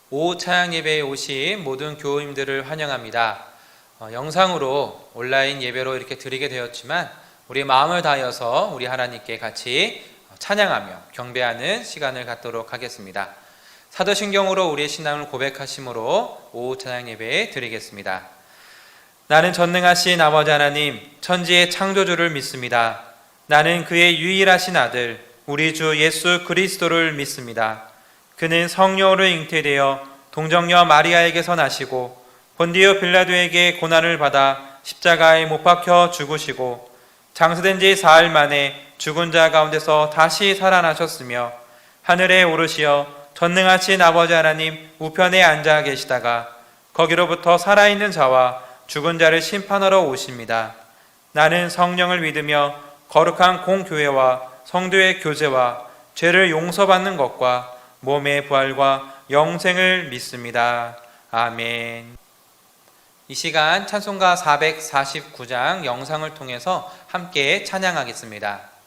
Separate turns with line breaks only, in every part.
오후 찬양 예배에 오신 모든 교우님들을 환영합니다. 영상으로 온라인 예배로 이렇게 드리게 되었지만 우리 마음을 다하여서 우리 하나님께 같이 찬양하며 경배하는 시간을 갖도록 하겠습니다. 사도신경으로 우리의 신앙을 고백하심으로 오후 찬양 예배에 드리겠습니다. 나는 전능하신 아버지 하나님, 천지의 창조주를 믿습니다. 나는 그의 유일하신 아들, 우리 주 예수 그리스도를 믿습니다. 그는 성령으로 잉태되어 동정녀 마리아에게서 나시고 본디오 빌라도에게 고난을 받아 십자가에 못 박혀 죽으시고 장사된 지 사흘 만에 죽은 자 가운데서 다시 살아나셨으며 하늘에 오르시어 전능하신 아버지 하나님 우편에 앉아 계시다가 거기로부터 살아있는 자와 죽은 자를 심판하러 오십니다. 나는 성령을 믿으며 거룩한 공교회와 성도의 교제와 죄를 용서받는 것과 몸의 부활과 영생을 믿습니다. 아멘. 이 시간 찬송가 449장 영상을 통해서 함께 찬양하겠습니다.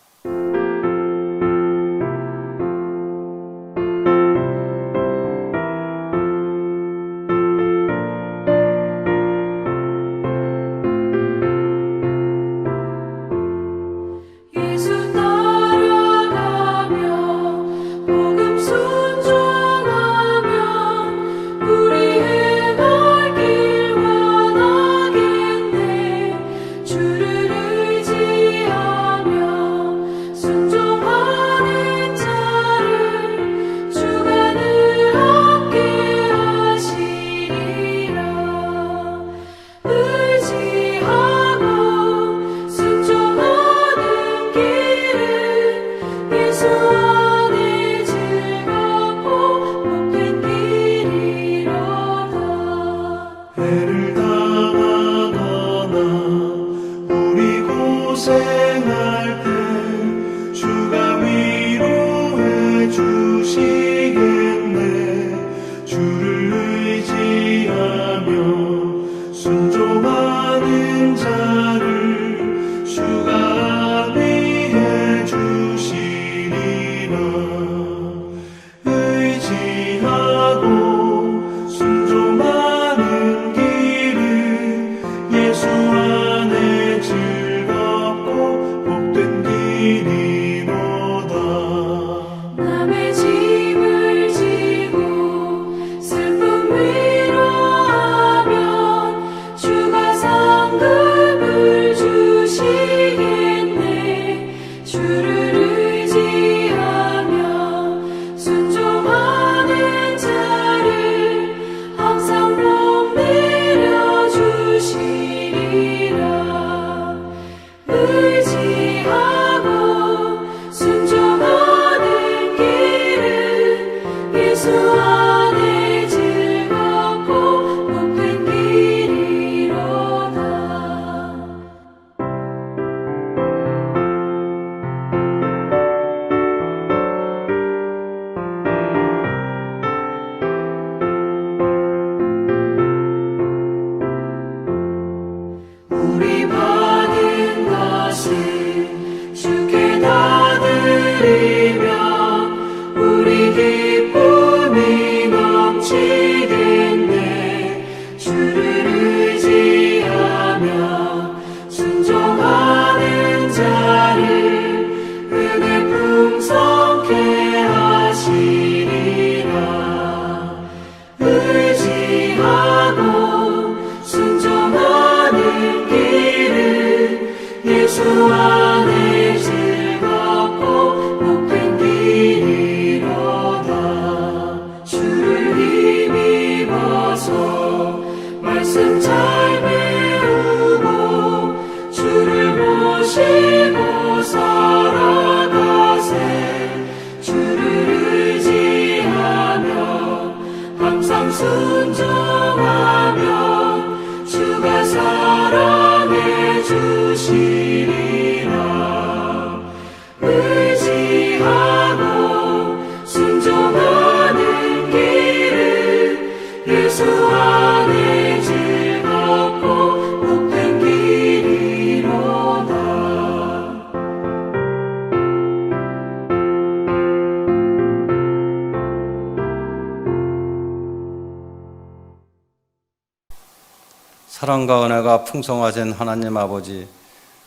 사랑과 은혜가 풍성하신 하나님 아버지,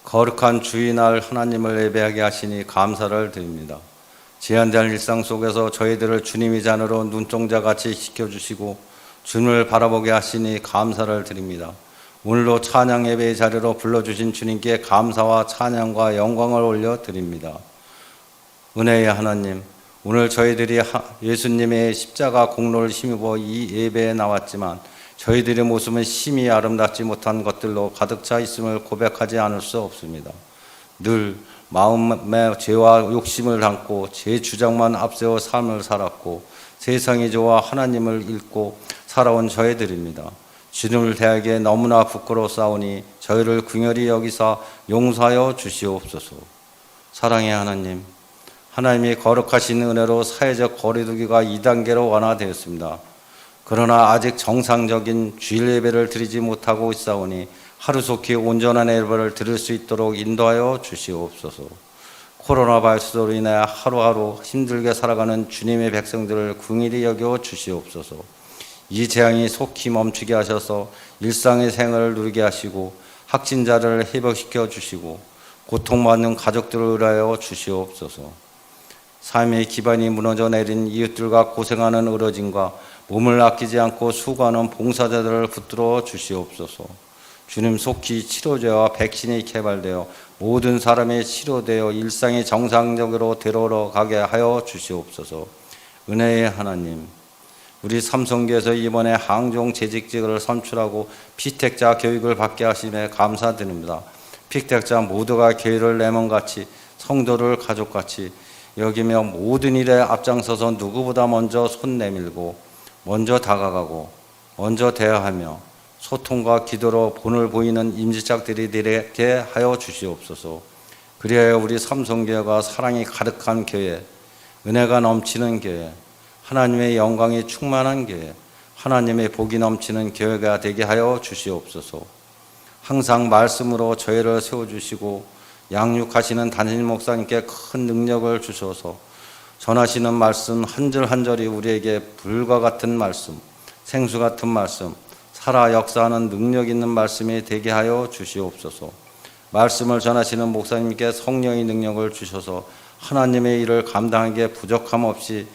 거룩한 주일날 하나님을 예배하게 하시니 감사를 드립니다. 제한된 일상 속에서 저희들을 주님의 잔으로 눈동자같이 지켜주시고 주님을 바라보게 하시니 감사를 드립니다. 오늘도 찬양 예배의 자리로 불러주신 주님께 감사와 찬양과 영광을 올려드립니다. 은혜의 하나님, 오늘 저희들이 예수님의 십자가 공로를 힘입어 이 예배에 나왔지만 저희들의 모습은 심히 아름답지 못한 것들로 가득 차 있음을 고백하지 않을 수 없습니다. 늘 마음에 죄와 욕심을 담고 제 주장만 앞세워 삶을 살았고 세상의 죄와 하나님을 잃고 살아온 저희들입니다. 주님을 대하기에 너무나 부끄러워싸우니 저희를 긍휼히 여기사 용서하여 주시옵소서. 사랑의 하나님, 하나님이 거룩하신 은혜로 사회적 거리두기가 2단계로 완화되었습니다. 그러나 아직 정상적인 주일 예배를 드리지 못하고 있사오니 하루속히 온전한 예배를 드릴 수 있도록 인도하여 주시옵소서. 코로나 바이러스로 인해 하루하루 힘들게 살아가는 주님의 백성들을 긍휼히 여겨 주시옵소서. 이 재앙이 속히 멈추게 하셔서 일상의 생활을 누리게 하시고 확진자를 회복시켜 주시고 고통받는 가족들을 위하여 주시옵소서. 삶의 기반이 무너져 내린 이웃들과 고생하는 의료진과 몸을 아끼지 않고 수고하는 봉사자들을 붙들어 주시옵소서. 주님, 속히 치료제와 백신이 개발되어 모든 사람이 치료되어 일상이 정상적으로 되돌아가게 하여 주시옵소서. 은혜의 하나님, 우리 삼성교에서 이번에 항종 재직직을 선출하고 피택자 교육을 받게 하심에 감사드립니다. 피택자 모두가 교회를 내몬같이 성도를 가족같이 여기며 모든 일에 앞장서서 누구보다 먼저 손 내밀고 먼저 다가가고 먼저 대화하며 소통과 기도로 본을 보이는 임직자들이 되게 하여 주시옵소서. 그리하여 우리 삼성교회가 사랑이 가득한 교회, 은혜가 넘치는 교회, 하나님의 영광이 충만한 교회, 하나님의 복이 넘치는 교회가 되게 하여 주시옵소서. 항상 말씀으로 저희를 세워주시고 양육하시는 담임 목사님께 큰 능력을 주셔서 전하시는 말씀 한 절 한 절이 우리에게 불과 같은 말씀, 생수 같은 말씀, 살아 역사하는 능력 있는 말씀이 되게 하여 주시옵소서. 말씀을 전하시는 목사님께 성령의 능력을 주셔서 하나님의 일을 감당하기에 부족함 없이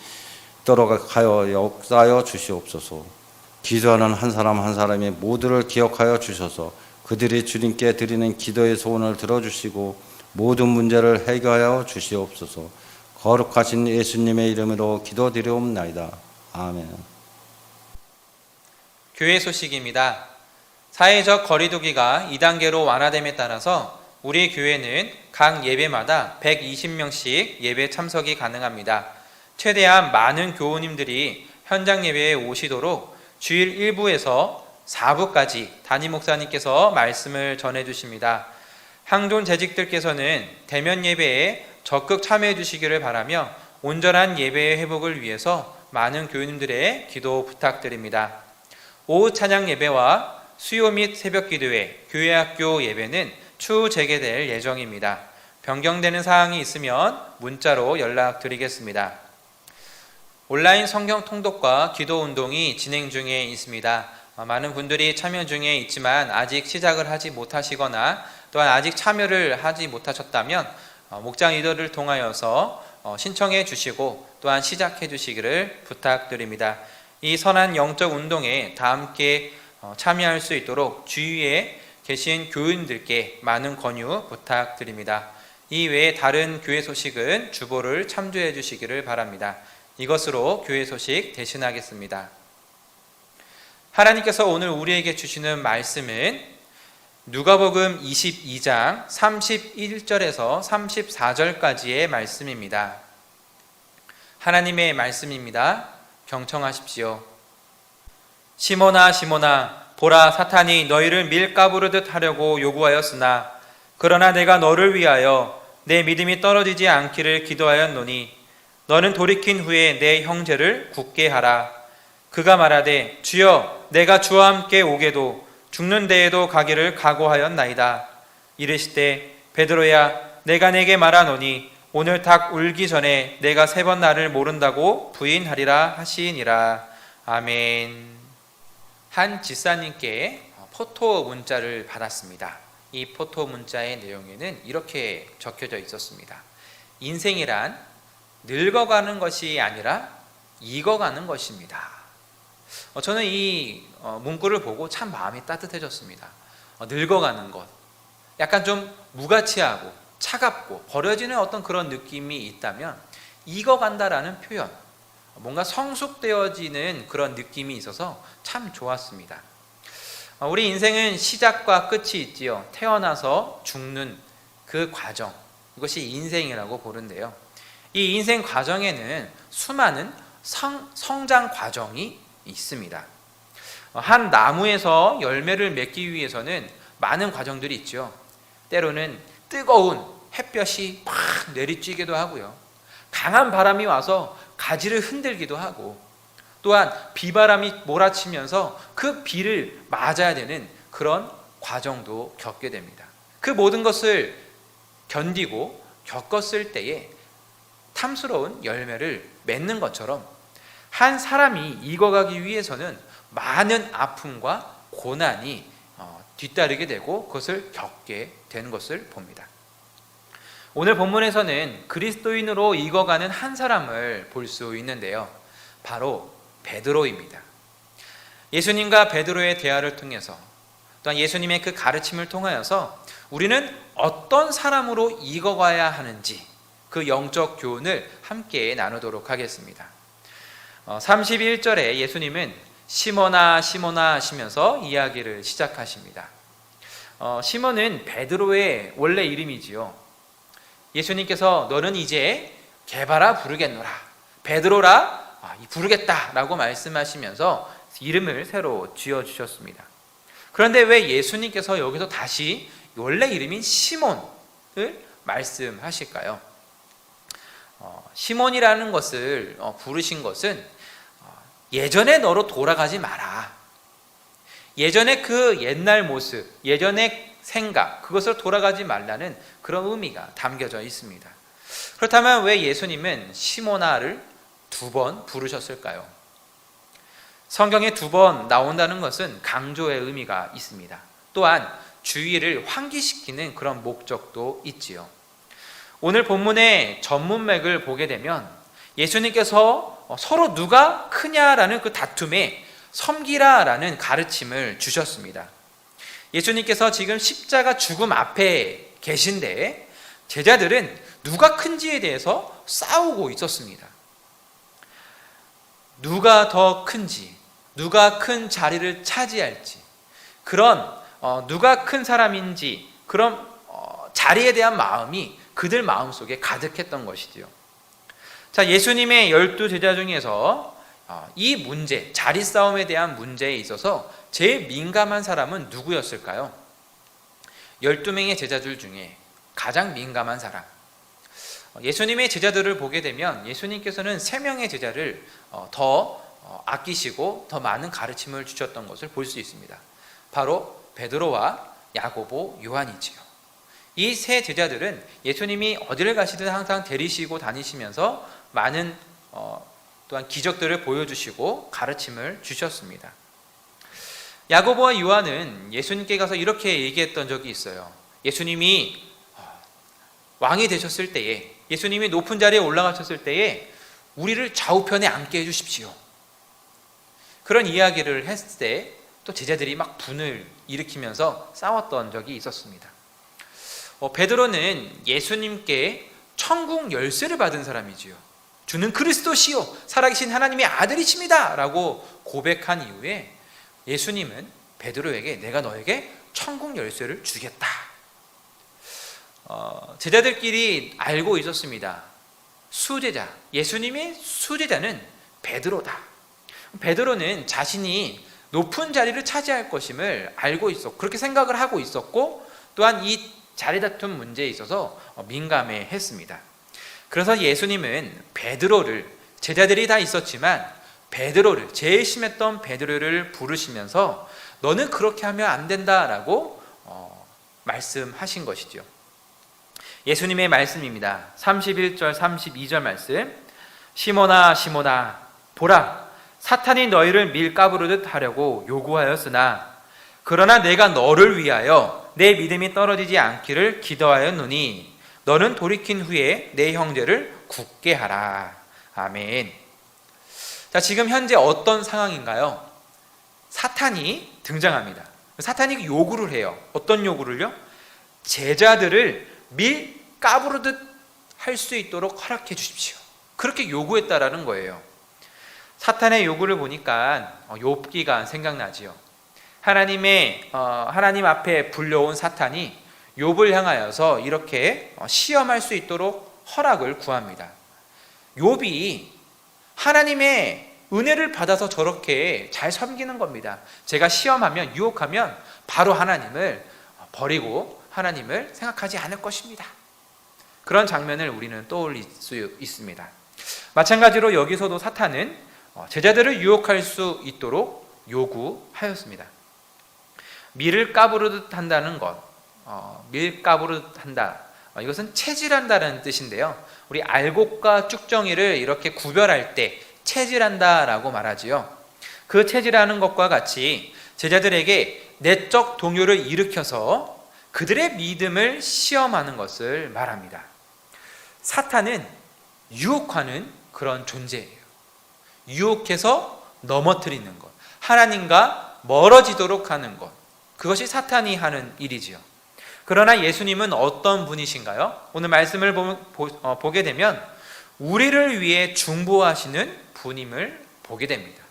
있도록 하여 역사하여 주시옵소서. 기도하는 한 사람 한 사람이 모두를 기억하여 주셔서 그들이 주님께 드리는 기도의 소원을 들어주시고 모든 문제를 해결하여 주시옵소서. 거룩하신 예수님의 이름으로 기도드리옵나이다. 아멘.
교회 소식입니다. 사회적 거리두기가 2단계로 완화됨에 따라서 우리 교회는 각 예배마다 120명씩 예배 참석이 가능합니다. 최대한 많은 교우님들이 현장 예배에 오시도록 주일 1부에서 4부까지 담임 목사님께서 말씀을 전해 주십니다. 항존 재직들께서는 대면 예배에 적극 참여해 주시기를 바라며 온전한 예배의 회복을 위해서 많은 교우님들의 기도 부탁드립니다. 오후 찬양 예배와 수요 및 새벽 기도회, 교회학교 예배는 추후 재개될 예정입니다. 변경되는 사항이 있으면 문자로 연락드리겠습니다. 온라인 성경 통독과 기도 운동이 진행 중에 있습니다. 많은 분들이 참여 중에 있지만 아직 시작을 하지 못하시거나 또한 아직 참여를 하지 못하셨다면 목장 리더를 통하여서 신청해 주시고 또한 시작해 주시기를 부탁드립니다. 이 선한 영적 운동에 다 함께 참여할 수 있도록 주위에 계신 교인들께 많은 권유 부탁드립니다. 이 외에 다른 교회 소식은 주보를 참조해 주시기를 바랍니다. 이것으로 교회 소식 대신하겠습니다. 하나님께서 오늘 우리에게 주시는 말씀은 누가복음 22장 31절에서 34절까지의 말씀입니다. 하나님의 말씀입니다. 경청하십시오. 시몬아 시몬아, 보라, 사탄이 너희를 밀가부르듯 하려고 요구하였으나 그러나 내가 너를 위하여 내 믿음이 떨어지지 않기를 기도하였노니 너는 돌이킨 후에 내 형제를 굳게 하라. 그가 말하되 주여, 내가 주와 함께 오게도 죽는 데에도 가기를 각오하였나이다. 이르시되 베드로야, 내가 내게 말하노니 오늘 닭 울기 전에 내가 3번 나를 모른다고 부인하리라 하시니라. 아멘. 한 집사님께 포토 문자를 받았습니다. 이 포토 문자의 내용에는 이렇게 적혀져 있었습니다. 인생이란 늙어가는 것이 아니라 익어가는 것입니다. 저는 이 문구를 보고 참 마음이 따뜻해졌습니다. 늙어가는 것, 약간 좀 무가치하고 차갑고 버려지는 어떤 그런 느낌이 있다면 익어간다라는 표현, 뭔가 성숙되어지는 그런 느낌이 있어서 참 좋았습니다. 우리 인생은 시작과 끝이 있지요. 태어나서 죽는 그 과정, 이것이 인생이라고 보는데요. 이 인생 과정에는 수많은 성장 과정이 있습니다. 한 나무에서 열매를 맺기 위해서는 많은 과정들이 있죠. 때로는 뜨거운 햇볕이 팍 내리쬐기도 하고요. 강한 바람이 와서 가지를 흔들기도 하고, 또한 비바람이 몰아치면서 그 비를 맞아야 되는 그런 과정도 겪게 됩니다. 그 모든 것을 견디고 겪었을 때에 탐스러운 열매를 맺는 것처럼 한 사람이 익어가기 위해서는 많은 아픔과 고난이 뒤따르게 되고 그것을 겪게 되는 것을 봅니다. 오늘 본문에서는 그리스도인으로 익어가는 한 사람을 볼 수 있는데요. 바로 베드로입니다. 예수님과 베드로의 대화를 통해서, 또한 예수님의 그 가르침을 통하여서 우리는 어떤 사람으로 익어가야 하는지 그 영적 교훈을 함께 나누도록 하겠습니다. 31절에 예수님은 시몬아 시몬아 하시면서 이야기를 시작하십니다. 시몬은 베드로의 원래 이름이지요. 예수님께서 너는 이제 게바라 부르겠노라, 베드로라 부르겠다라고 말씀하시면서 이름을 새로 지어주셨습니다. 그런데 왜 예수님께서 여기서 다시 원래 이름인 시몬을 말씀하실까요? 시몬이라는 것을 부르신 것은 예전의 너로 돌아가지 마라, 예전의 그 옛날 모습, 예전의 생각, 그것을 돌아가지 말라는 그런 의미가 담겨져 있습니다. 그렇다면 왜 예수님은 시몬아를 2번 부르셨을까요? 성경에 2번 나온다는 것은 강조의 의미가 있습니다. 또한 주의를 환기시키는 그런 목적도 있지요. 오늘 본문의 전문맥을 보게 되면 예수님께서 서로 누가 크냐라는 그 다툼에 섬기라라는 가르침을 주셨습니다. 예수님께서 지금 십자가 죽음 앞에 계신데 제자들은 누가 큰지에 대해서 싸우고 있었습니다. 누가 더 큰지, 누가 큰 자리를 차지할지, 그런 누가 큰 사람인지 그런 자리에 대한 마음이 그들 마음속에 가득했던 것이지요. 자, 예수님의 12제자 중에서 이 문제, 자리 싸움에 대한 문제에 있어서 제일 민감한 사람은 누구였을까요? 12명의 제자들 중에 가장 민감한 사람. 예수님의 제자들을 보게 되면 예수님께서는 3명의 제자를 더 아끼시고 더 많은 가르침을 주셨던 것을 볼 수 있습니다. 바로 베드로와 야고보, 요한이지요. 이 3 제자들은 예수님이 어디를 가시든 항상 데리시고 다니시면서 많은 또한 기적들을 보여주시고 가르침을 주셨습니다. 야고보와 요한은 예수님께 가서 이렇게 얘기했던 적이 있어요. 예수님이 왕이 되셨을 때에, 예수님이 높은 자리에 올라가셨을 때에 우리를 좌우편에 앉게 해주십시오. 그런 이야기를 했을 때 또 제자들이 막 분을 일으키면서 싸웠던 적이 있었습니다. 베드로는 예수님께 천국 열쇠를 받은 사람이지요. 주는 그리스도시요 살아계신 하나님의 아들이십니다 라고 고백한 이후에 예수님은 베드로에게 내가 너에게 천국 열쇠를 주겠다. 제자들끼리 알고 있었습니다. 수제자, 예수님의 수제자는 베드로다. 베드로는 자신이 높은 자리를 차지할 것임을 알고 있었고 그렇게 생각을 하고 있었고 또한 이 자리 다툼 문제에 있어서 민감해 했습니다. 그래서 예수님은 베드로를, 제자들이 다 있었지만 베드로를, 제일 심했던 베드로를 부르시면서 너는 그렇게 하면 안 된다라고 말씀하신 것이죠. 예수님의 말씀입니다. 31절 32절 말씀. 시몬아 시몬아 보라, 사탄이 너희를 밀가부르듯 하려고 요구하였으나 그러나 내가 너를 위하여 내 믿음이 떨어지지 않기를 기도하였노니 너는 돌이킨 후에 내 형제를 굳게 하라. 아멘. 자, 지금 현재 어떤 상황인가요? 사탄이 등장합니다. 사탄이 요구를 해요. 어떤 요구를요? 제자들을 밀 까부르듯 할 수 있도록 허락해 주십시오. 그렇게 요구했다라는 거예요. 사탄의 요구를 보니까 욥기가 생각나지요. 하나님 앞에 불려온 사탄이 욥을 향하여서 이렇게 시험할 수 있도록 허락을 구합니다. 욥이 하나님의 은혜를 받아서 저렇게 잘 섬기는 겁니다. 제가 시험하면, 유혹하면 바로 하나님을 버리고 하나님을 생각하지 않을 것입니다. 그런 장면을 우리는 떠올릴 수 있습니다. 마찬가지로 여기서도 사탄은 제자들을 유혹할 수 있도록 요구하였습니다. 밀을 까부르듯 한다는 것, 밀 까부르듯 한다. 이것은 체질한다는 뜻인데요. 우리 알곡과 쭉정이를 이렇게 구별할 때 체질한다라고 말하지요. 그 체질하는 것과 같이 제자들에게 내적 동요를 일으켜서 그들의 믿음을 시험하는 것을 말합니다. 사탄은 유혹하는 그런 존재예요. 유혹해서 넘어뜨리는 것, 하나님과 멀어지도록 하는 것, 그것이 사탄이 하는 일이지요. 그러나 예수님은 어떤 분이신가요? 오늘 말씀을 보게 되면 우리를 위해 중보하시는 분임을 보게 됩니다.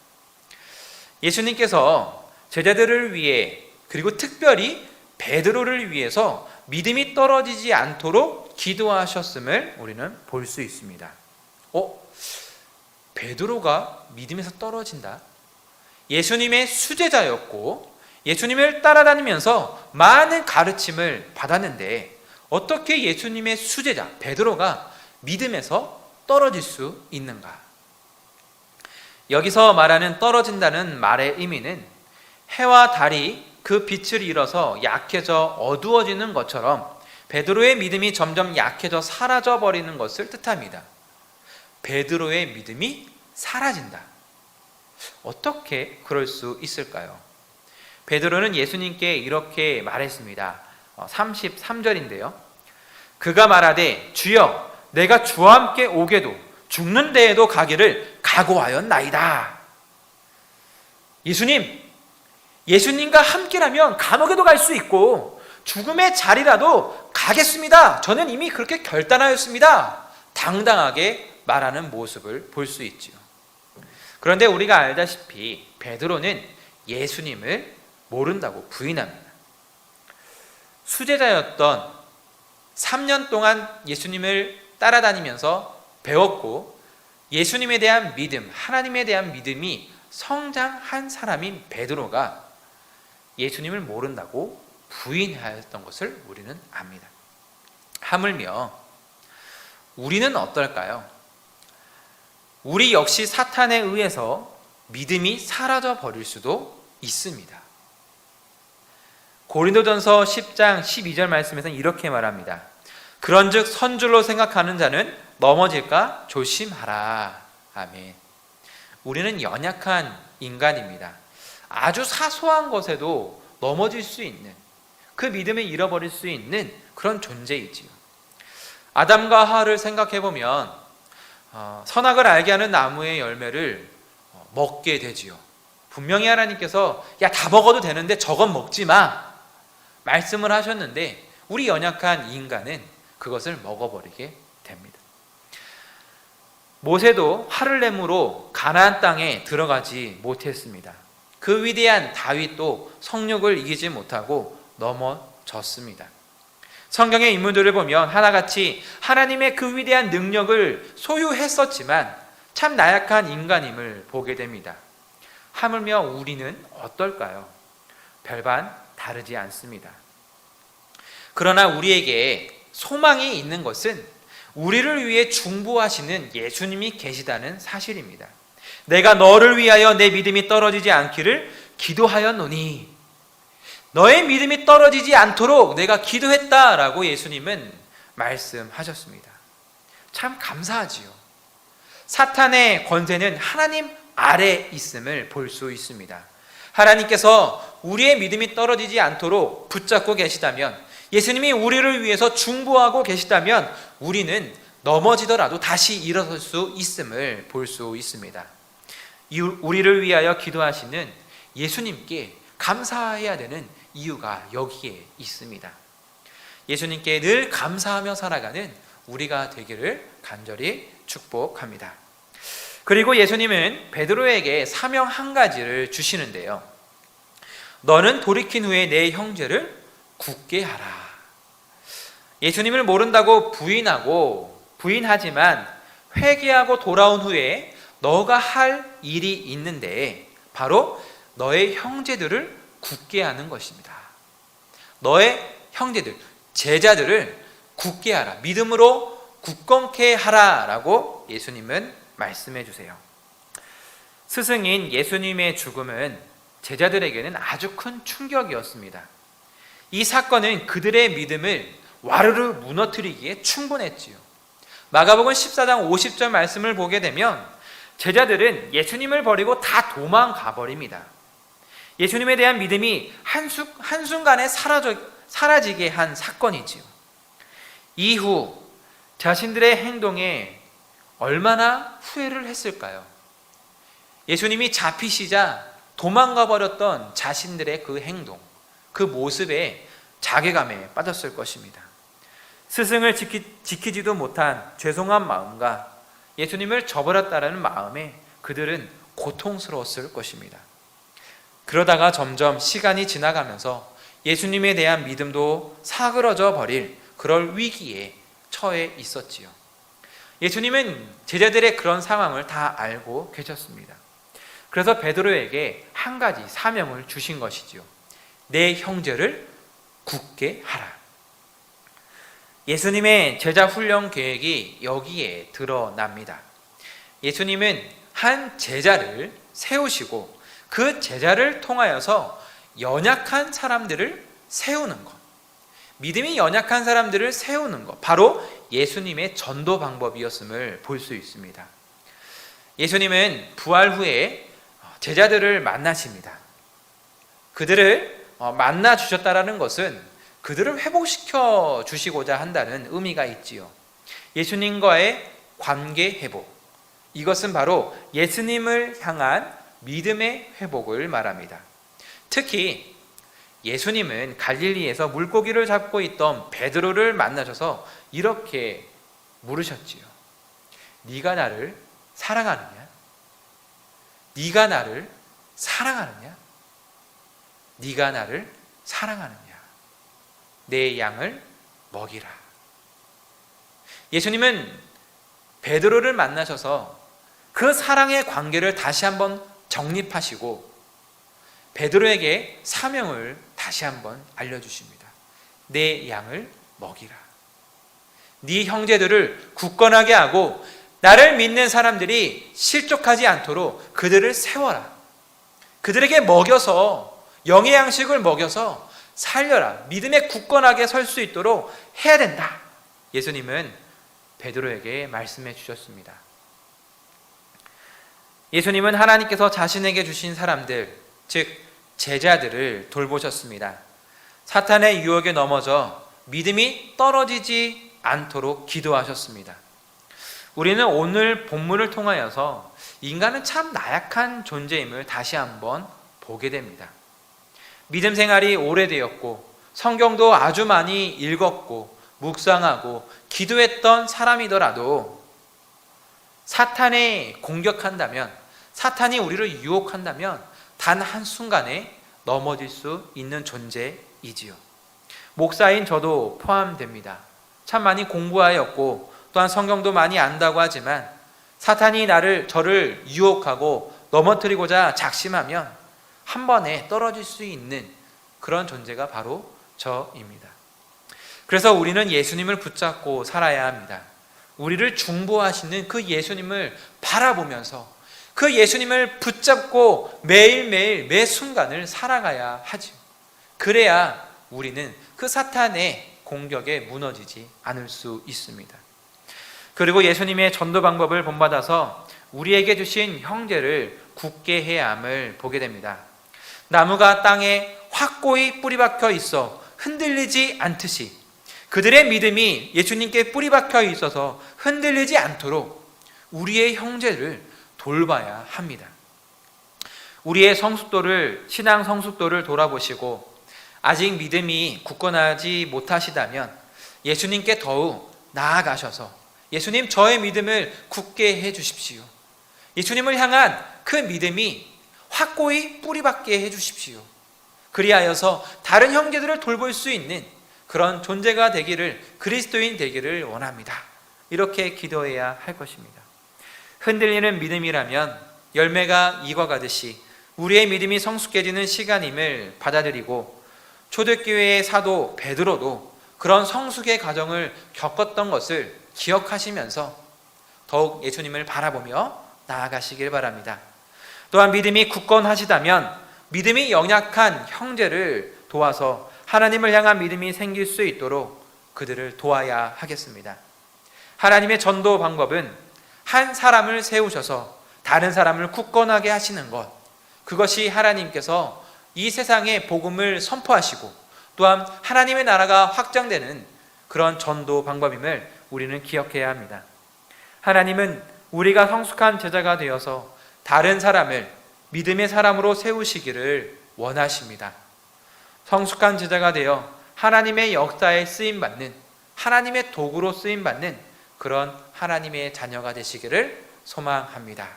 예수님께서 제자들을 위해, 그리고 특별히 베드로를 위해서 믿음이 떨어지지 않도록 기도하셨음을 우리는 볼 수 있습니다. 베드로가 믿음에서 떨어진다? 예수님의 수제자였고 예수님을 따라다니면서 많은 가르침을 받았는데 어떻게 예수님의 수제자 베드로가 믿음에서 떨어질 수 있는가? 여기서 말하는 떨어진다는 말의 의미는 해와 달이 그 빛을 잃어서 약해져 어두워지는 것처럼 베드로의 믿음이 점점 약해져 사라져 버리는 것을 뜻합니다. 베드로의 믿음이 사라진다. 어떻게 그럴 수 있을까요? 베드로는 예수님께 이렇게 말했습니다. 33절인데요. 그가 말하되 주여 내가 주와 함께 오게도 죽는 데에도 가기를 각오하였나이다. 예수님과 함께라면 감옥에도 갈 수 있고 죽음의 자리라도 가겠습니다. 저는 이미 그렇게 결단하였습니다. 당당하게 말하는 모습을 볼 수 있지요. 그런데 우리가 알다시피 베드로는 예수님을 모른다고 부인합니다. 수제자였던 3년 동안 예수님을 따라다니면서 배웠고 예수님에 대한 믿음, 하나님에 대한 믿음이 성장한 사람인 베드로가 예수님을 모른다고 부인하였던 것을 우리는 압니다. 하물며 우리는 어떨까요? 우리 역시 사탄에 의해서 믿음이 사라져 버릴 수도 있습니다. 고린도전서 10장 12절 말씀에서는 이렇게 말합니다. 그런즉 선줄로 생각하는 자는 넘어질까 조심하라. 아멘. 우리는 연약한 인간입니다. 아주 사소한 것에도 넘어질 수 있는, 그 믿음을 잃어버릴 수 있는 그런 존재이지요. 아담과 하와를 생각해 보면 선악을 알게 하는 나무의 열매를 먹게 되지요. 분명히 하나님께서 야, 다 먹어도 되는데 저건 먹지 마 말씀을 하셨는데 우리 연약한 인간은 그것을 먹어버리게 됩니다. 모세도 화를 내므로 가나안 땅에 들어가지 못했습니다. 그 위대한 다윗도 성욕을 이기지 못하고 넘어졌습니다. 성경의 인물들을 보면 하나같이 하나님의 그 위대한 능력을 소유했었지만 참 나약한 인간임을 보게 됩니다. 하물며 우리는 어떨까요? 별반 다르지 않습니다. 그러나 우리에게 소망이 있는 것은 우리를 위해 중보하시는 예수님이 계시다는 사실입니다. 내가 너를 위하여 내 믿음이 떨어지지 않기를 기도하였노니, 너의 믿음이 떨어지지 않도록 내가 기도했다라고 예수님은 말씀하셨습니다. 참 감사하지요. 사탄의 권세는 하나님 아래 있음을 볼 수 있습니다. 하나님께서 우리의 믿음이 떨어지지 않도록 붙잡고 계시다면, 예수님이 우리를 위해서 중보하고 계시다면 우리는 넘어지더라도 다시 일어설 수 있음을 볼 수 있습니다. 우리를 위하여 기도하시는 예수님께 감사해야 되는 이유가 여기에 있습니다. 예수님께 늘 감사하며 살아가는 우리가 되기를 간절히 축복합니다. 그리고 예수님은 베드로에게 사명 한 가지를 주시는데요. 너는 돌이킨 후에 내 형제를 굳게 하라. 예수님을 모른다고 부인하지만 회개하고 돌아온 후에 너가 할 일이 있는데 바로 너의 형제들을 굳게 하는 것입니다. 너의 형제들, 제자들을 굳게 하라. 믿음으로 굳건케 하라라고 예수님은 말씀해 주세요. 스승인 예수님의 죽음은 제자들에게는 아주 큰 충격이었습니다. 이 사건은 그들의 믿음을 와르르 무너뜨리기에 충분했지요. 마가복음 14장 50절 말씀을 보게 되면 제자들은 예수님을 버리고 다 도망가 버립니다. 예수님에 대한 믿음이 한순간에 사라지게 한 사건이지요. 이후 자신들의 행동에 얼마나 후회를 했을까요? 예수님이 잡히시자 도망가 버렸던 자신들의 그 행동, 그 모습에 자괴감에 빠졌을 것입니다. 스승을 지키지도 못한 죄송한 마음과 예수님을 저버렸다는 마음에 그들은 고통스러웠을 것입니다. 그러다가 점점 시간이 지나가면서 예수님에 대한 믿음도 사그러져 버릴 그럴 위기에 처해 있었지요. 예수님은 제자들의 그런 상황을 다 알고 계셨습니다. 그래서 베드로에게 한 가지 사명을 주신 것이지요. 내 형제를 굳게 하라. 예수님의 제자 훈련 계획이 여기에 드러납니다. 예수님은 한 제자를 세우시고 그 제자를 통하여서 연약한 사람들을 세우는 것, 믿음이 연약한 사람들을 세우는 것, 바로 예수님의 전도 방법이었음을 볼 수 있습니다. 예수님은 부활 후에 제자들을 만나십니다. 그들을 만나 주셨다라는 것은 그들을 회복시켜 주시고자 한다는 의미가 있지요. 예수님과의 관계 회복, 이것은 바로 예수님을 향한 믿음의 회복을 말합니다. 특히 예수님은 갈릴리에서 물고기를 잡고 있던 베드로를 만나셔서 이렇게 물으셨지요. 네가 나를 사랑하느냐? 네가 나를 사랑하느냐? 네가 나를 사랑하느냐? 내 양을 먹이라. 예수님은 베드로를 만나셔서 그 사랑의 관계를 다시 한번 정립하시고 베드로에게 사명을 다시 한번 알려주십니다. 내 양을 먹이라. 네 형제들을 굳건하게 하고 나를 믿는 사람들이 실족하지 않도록 그들을 세워라. 그들에게 먹여서 영의 양식을 먹여서 살려라. 믿음에 굳건하게 설 수 있도록 해야 된다. 예수님은 베드로에게 말씀해 주셨습니다. 예수님은 하나님께서 자신에게 주신 사람들, 즉 제자들을 돌보셨습니다. 사탄의 유혹에 넘어져 믿음이 떨어지지 않도록 기도하셨습니다. 우리는 오늘 본문을 통하여서 인간은 참 나약한 존재임을 다시 한번 보게 됩니다. 믿음 생활이 오래되었고 성경도 아주 많이 읽었고 묵상하고 기도했던 사람이더라도 사탄에 공격한다면, 사탄이 우리를 유혹한다면 단 한순간에 넘어질 수 있는 존재이지요. 목사인 저도 포함됩니다. 참 많이 공부하였고 또한 성경도 많이 안다고 하지만 사탄이 저를 유혹하고 넘어뜨리고자 작심하면 한 번에 떨어질 수 있는 그런 존재가 바로 저입니다. 그래서 우리는 예수님을 붙잡고 살아야 합니다. 우리를 중보하시는 그 예수님을 바라보면서 그 예수님을 붙잡고 매일매일 매 순간을 살아가야 하죠. 그래야 우리는 그 사탄의 공격에 무너지지 않을 수 있습니다. 그리고 예수님의 전도 방법을 본받아서 우리에게 주신 형제를 굳게 해야 함을 보게 됩니다. 나무가 땅에 확고히 뿌리 박혀 있어 흔들리지 않듯이 그들의 믿음이 예수님께 뿌리 박혀 있어서 흔들리지 않도록 우리의 형제를 돌봐야 합니다. 우리의 신앙 성숙도를 돌아보시고 아직 믿음이 굳건하지 못하시다면 예수님께 더욱 나아가셔서 예수님, 저의 믿음을 굳게 해 주십시오. 예수님을 향한 그 믿음이 확고히 뿌리박게 해 주십시오. 그리하여서 다른 형제들을 돌볼 수 있는 그런 존재가 되기를, 그리스도인 되기를 원합니다. 이렇게 기도해야 할 것입니다. 흔들리는 믿음이라면 열매가 익어가듯이 우리의 믿음이 성숙해지는 시간임을 받아들이고, 초대교회의 사도 베드로도 그런 성숙의 과정을 겪었던 것을 기억하시면서 더욱 예수님을 바라보며 나아가시길 바랍니다. 또한 믿음이 굳건하시다면 믿음이 연약한 형제를 도와서 하나님을 향한 믿음이 생길 수 있도록 그들을 도와야 하겠습니다. 하나님의 전도 방법은 한 사람을 세우셔서 다른 사람을 굳건하게 하시는 것, 그것이 하나님께서 이 세상에 복음을 선포하시고 또한 하나님의 나라가 확장되는 그런 전도 방법임을 우리는 기억해야 합니다. 하나님은 우리가 성숙한 제자가 되어서 다른 사람을 믿음의 사람으로 세우시기를 원하십니다. 성숙한 제자가 되어 하나님의 역사에 쓰임받는, 하나님의 도구로 쓰임받는 그런 하나님의 자녀가 되시기를 소망합니다.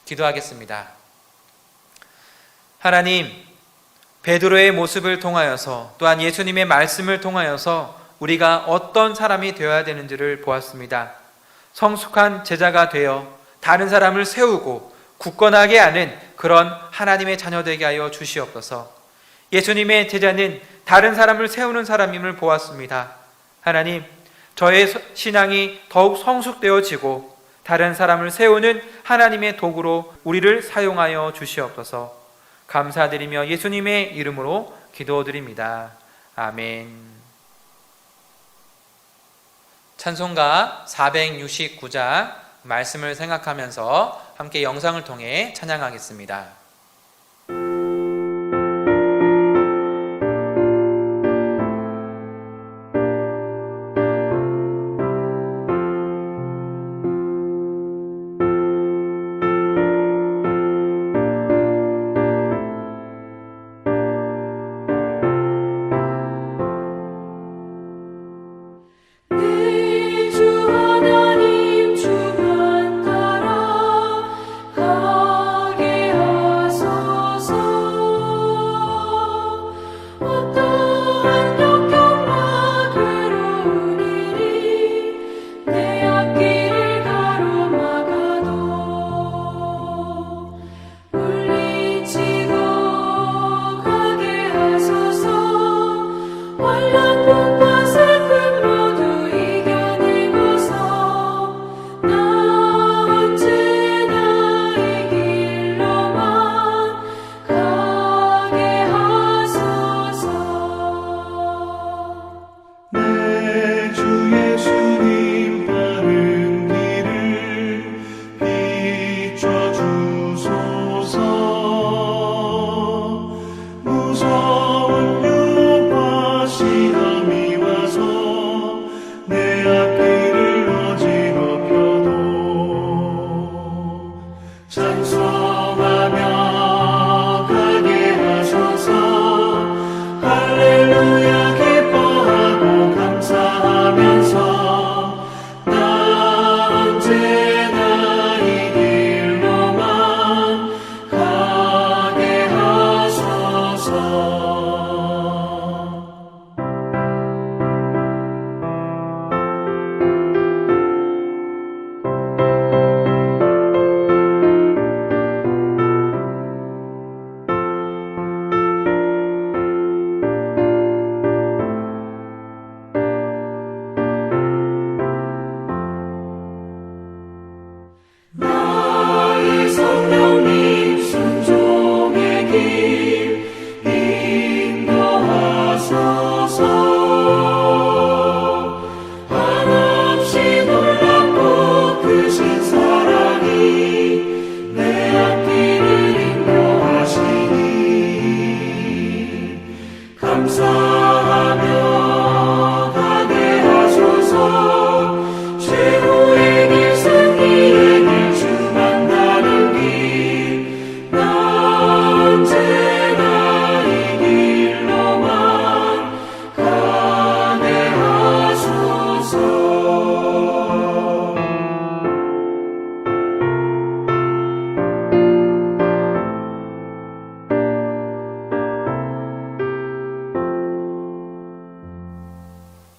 기도하겠습니다. 하나님, 베드로의 모습을 통하여서 또한 예수님의 말씀을 통하여서 우리가 어떤 사람이 되어야 되는지를 보았습니다. 성숙한 제자가 되어 다른 사람을 세우고 굳건하게 하는 그런 하나님의 자녀 되게 하여 주시옵소서. 예수님의 제자는 다른 사람을 세우는 사람임을 보았습니다. 하나님, 저의 신앙이 더욱 성숙되어지고 다른 사람을 세우는 하나님의 도구로 우리를 사용하여 주시옵소서. 감사드리며 예수님의 이름으로 기도드립니다. 아멘. 찬송가 469장 말씀을 생각하면서 함께 영상을 통해 찬양하겠습니다.
주만 따라 가게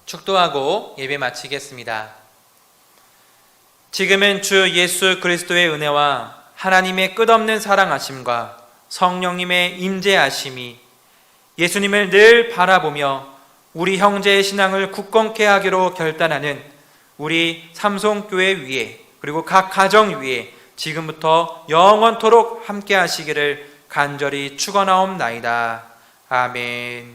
축도하고 예배 마치겠습니다. 지금은 주 예수 그리스도의 은혜와 하나님의 끝없는 사랑하심과 성령님의 임재하심이 예수님을 늘 바라보며 우리 형제의 신앙을 굳건케 하기로 결단하는 우리 삼성교회 위에 그리고 각 가정 위에 지금부터 영원토록 함께 하시기를 간절히 축원하옵나이다. 아멘.